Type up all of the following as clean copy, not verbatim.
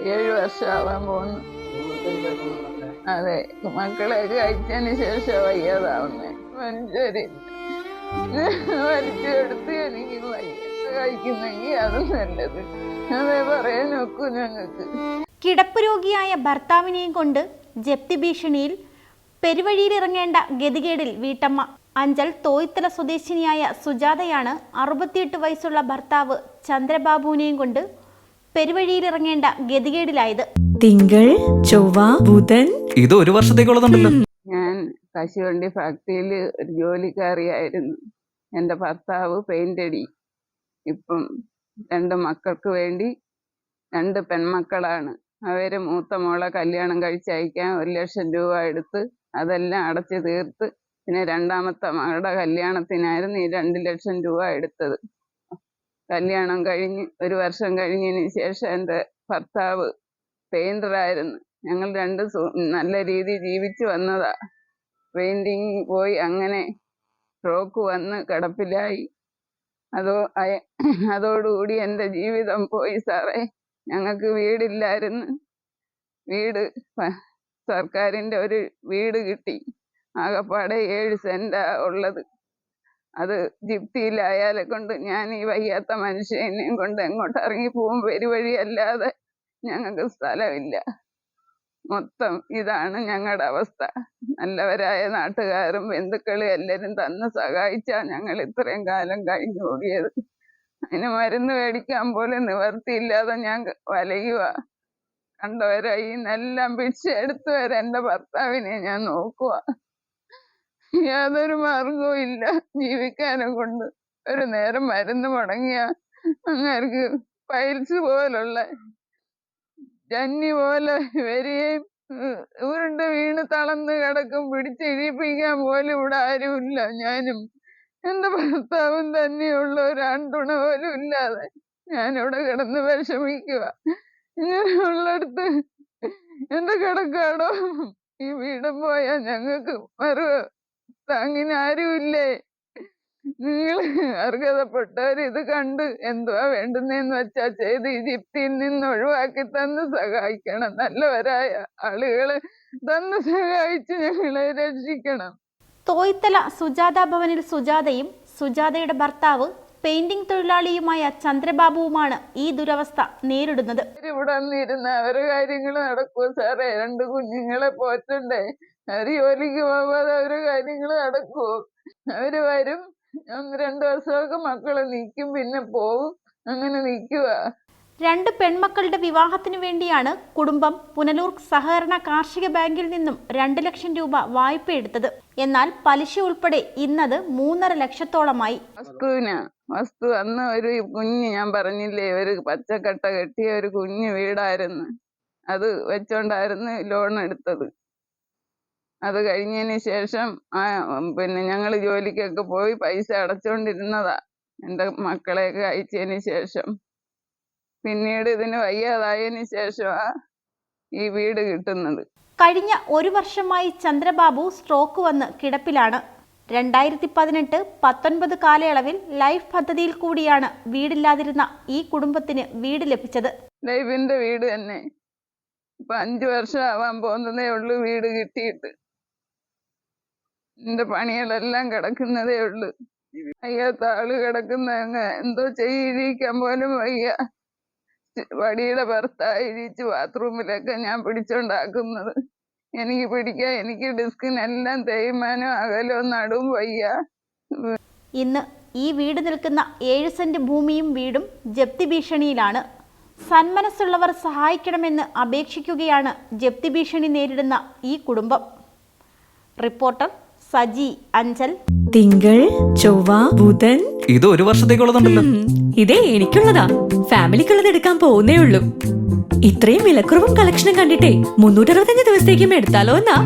7 വർഷമാവാൻ പോകുന്നു. അതെ, മക്കളെയൊക്കെ അയച്ചതിന് ശേഷം വയ്യാതാവുന്നേ. മനുഷ്യര് വലിച്ചെടുത്ത് എനിക്ക് വയ്യ കഴിക്കുന്നെങ്കിൽ അത് നല്ലത്. അതേ പറയാൻ നോക്കൂ ഞങ്ങൾക്ക്. കിടപ്പ് രോഗിയായ ഭർത്താവിനെയും കൊണ്ട് ജപ്തി ഭീഷണിയിൽ പെരുവഴിയിലിറങ്ങേണ്ട ഗതികേടിൽ വീട്ടമ്മ. അഞ്ചൽ തോയ്ത്തല സ്വദേശിനിയായ സുജാതയാണ് 68 വയസ്സുള്ള ഭർത്താവ് ചന്ദ്രബാബുവിനെയും കൊണ്ട് പെരുവഴിയിലിറങ്ങേണ്ട ഗതികേടിലായത്. തിങ്കൾ, ചൊവ്വ, ബുധൻ. ഇത് 1 വർഷത്തേക്കുള്ളതുണ്ടല്ലോ. ഞാൻ കശുവണ്ടി ഫാക്ടറിയിൽ ഒരു ജോലിക്കാരിയായിരുന്നു. എൻ്റെ ഭർത്താവ് പെയിന്റ് അടി. ഇപ്പം 2 മക്കൾക്ക് വേണ്ടി 2 പെൺമക്കളാണ്. അവര് മൂത്ത മോളെ കല്യാണം കഴിച്ചയക്കാൻ 1 ലക്ഷം രൂപ എടുത്ത് അതെല്ലാം അടച്ചു തീർത്ത്, പിന്നെ 2ാമത്തെ മകളുടെ കല്യാണത്തിനായിരുന്നു ഈ 2 ലക്ഷം രൂപ എടുത്തത്. കല്യാണം കഴിഞ്ഞ് 1 വർഷം കഴിഞ്ഞതിന് ശേഷം എൻ്റെ ഭർത്താവ് പെയിന്ററായിരുന്നു. ഞങ്ങൾ 2 നല്ല രീതിയിൽ ജീവിച്ചു വന്നതാ. പെയിന്റിങ് പോയി അങ്ങനെ സ്ട്രോക്ക് വന്ന് കിടപ്പിലായി. അതോടുകൂടി എൻ്റെ ജീവിതം പോയി സാറേ. ഞങ്ങൾക്ക് വീടില്ലായിരുന്നു. വീട് സർക്കാരിൻ്റെ ഒരു വീട് കിട്ടി. ആകപ്പാടെ 7 സെന്റാ ഉള്ളത്. അത് ജിപ്തിയിലായാലെ കൊണ്ട് ഞാൻ ഈ വയ്യാത്ത മനുഷ്യനെയും കൊണ്ട് എങ്ങോട്ട് ഇറങ്ങി പോകും? പെരുവഴി അല്ലാതെ ഞങ്ങൾക്ക് സ്ഥലമില്ല. മൊത്തം ഇതാണ് ഞങ്ങളുടെ അവസ്ഥ. നല്ലവരായ നാട്ടുകാരും ബന്ധുക്കളും എല്ലാവരും തന്ന് സഹായിച്ചാൽ ഞങ്ങൾ ഇത്രയും കാലം കഴിഞ്ഞു കൂടിയത്. അതിന് മരുന്ന് മേടിക്കാൻ പോലും നിവർത്തിയില്ലാതെ ഞാൻ വലയുക. കണ്ടവരായി എല്ലാം പിടിച്ചെടുത്ത് വരെ എൻ്റെ ഭർത്താവിനെ ഞാൻ നോക്കുക. യാതൊരു മാർഗവും ഇല്ല ജീവിക്കാനും കൊണ്ട്. ഒരു നേരം മരുന്ന് മുടങ്ങിയ അങ്ങേർക്ക് പൈൽസ് പോലുള്ള ജന്നി പോലെ വരികയും ഉരുണ്ട് വീണ് തളർന്ന് കിടക്കും. പിടിച്ചിഴിപ്പിക്കാൻ പോലും ഇവിടെ ആരുമില്ല. ഞാനും എൻ്റെ ഭർത്താവും തന്നെയുള്ള ഒരു ആൺതുണ പോലും ഇല്ലാതെ ഞാനിവിടെ കിടന്ന് വിഷമിക്കുക. ഇങ്ങനെയുള്ളടത്ത് എന്ത് കിടക്കാടോ? ഈ വീടും പോയാൽ ഞങ്ങൾക്ക് താങ്ങിന് ആരുമില്ലേ? നിങ്ങൾ അർഹതപ്പെട്ടവർ ഇത് കണ്ട് എന്തുവാ വേണ്ടുന്നതെന്ന് വെച്ചാ ചെയ്ത് ഈ ജിപ്തിയിൽ നിന്ന് ഒഴിവാക്കി തന്ന് സഹായിക്കണം. നല്ലവരായ ആളുകളെ തന്ന് സഹായിച്ച് ഞങ്ങളെ രക്ഷിക്കണം. തോയ്ത്തല സുജാത ഭവനിൽ സുജാതയും സുജാതയുടെ ഭർത്താവ് പെയിന്റിംഗ് തൊഴിലാളിയുമായ ചന്ദ്രബാബുവുമാണ് ഈ ദുരവസ്ഥ നേരിടുന്നത്. ഇവിടെ വന്നിരുന്ന അവരുടെ കാര്യങ്ങൾ നടക്കുമോ സാറേ? 2 കുഞ്ഞുങ്ങളെ പോറ്റണ്ടേ? അവര് ജോലിക്ക് പോകാതെ അവരുടെ കാര്യങ്ങൾ നടക്കുമോ? അവര് വരും, 2 ദിവസമൊക്കെ മക്കളെ നിൽക്കും, പിന്നെ പോവും. അങ്ങനെ നിൽക്കുക. 2 പെൺമക്കളുടെ വിവാഹത്തിനു വേണ്ടിയാണ് കുടുംബം പുനലൂർ സഹകരണ കാർഷിക ബാങ്കിൽ നിന്നും 2 ലക്ഷം രൂപ വായ്പയെടുത്തത്. എന്നാൽ പലിശ ഉൾപ്പെടെ ഇന്നത് 3.5 ലക്ഷത്തോളമായി. വസ്തു അന്ന് ഒരു കുഞ്ഞ്, ഞാൻ പറഞ്ഞില്ലേ, ഒരു പച്ചക്കട്ട കെട്ടിയ ഒരു കുഞ്ഞ് വീടായിരുന്നു. അത് വെച്ചോണ്ടായിരുന്നു ലോൺ എടുത്തത്. അത് കഴിഞ്ഞതിന് ശേഷം പിന്നെ ഞങ്ങൾ ജോലിക്കൊക്കെ പോയി പൈസ അടച്ചോണ്ടിരുന്നതാ എൻ്റെ മക്കളെയൊക്കെ അയച്ചതിന് ശേഷം. പിന്നീട് ഇതിന് വയ്യാതായതിനു ശേഷമാ ഈ വീട് കിട്ടുന്നത്. കഴിഞ്ഞ 1 വർഷമായി ചന്ദ്രബാബു സ്ട്രോക്ക് വന്ന് കിടപ്പിലാണ്. 2018-19 കാലയളവിൽ ലൈഫ് പദ്ധതിയിൽ കൂടിയാണ് വീടില്ലാതിരുന്ന ഈ കുടുംബത്തിന് വീട് ലഭിച്ചത്. ലൈഫിന്റെ വീട് തന്നെ. ഇപ്പൊ 5 വർഷം ആവാൻ പോകുന്നതേ ഉള്ളൂ വീട് കിട്ടിയിട്ട്. എന്റെ പണികളെല്ലാം കിടക്കുന്നതേ ഉള്ളു. വയ്യാത്ത ആള് കിടക്കുന്ന എന്തോ ചെയ്യിക്കാൻ പോലും വയ്യ. വടിയുടെ പുറത്തായിരിച്ച് ബാത്റൂമിലൊക്കെ ഞാൻ പിടിച്ചോണ്ടാക്കുന്നത്. എനിക്ക് പിടിക്കാൻ, എനിക്ക് ഡിസ്കിനെല്ലാം തേയ്മാനം, അകലോ, നടുവും വയ്യ. ഇന്ന് ഈ വീട് നിൽക്കുന്ന 7 സെന്റ് ഭൂമിയും വീടും ജപ്തി ഭീഷണിയിലാണ്. സന്മനസ്സുള്ളവർ സഹായിക്കണമെന്ന് അപേക്ഷിക്കുകയാണ് ജപ്തി ഭീഷണി നേരിടുന്ന ഈ കുടുംബം. റിപ്പോർട്ടർ സജി, അഞ്ചൽ. തിങ്കൾ, ചൊവ്വ, ബുധൻ. ഇത് 1 വർഷത്തേക്കുള്ളതുണ്ടല്ലോ. ഇതേ എനിക്കുള്ളതാ. ഫാമിലിക്കുള്ളത് എടുക്കാൻ പോകുന്നേ ഉള്ളൂ. ഇത്രയും വിലക്കുറവും കളക്ഷനും കണ്ടിട്ടേ 365 ദിവസത്തേക്കും എടുത്താലോ എന്നാ.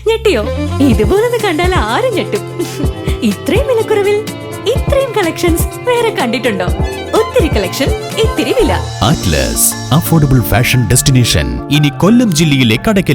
ഞെട്ടിയോ? ഇതുപോലൊന്ന് കണ്ടാൽ ആരും ഞെട്ടും. ഇത്രയും വിലക്കുറവിൽ ഇത്രയും കളക്ഷൻസ് വേറെ കണ്ടിട്ടുണ്ടോ? ഒത്തിരി കളക്ഷൻ, ഇത്തിരി വില. അറ്റ്ലസ് അഫോർഡബിൾ ഫാഷൻ ഡെസ്റ്റിനേഷൻ ഇനി കൊല്ലം ജില്ലയിലെ കടയ്ക്കലിൽ.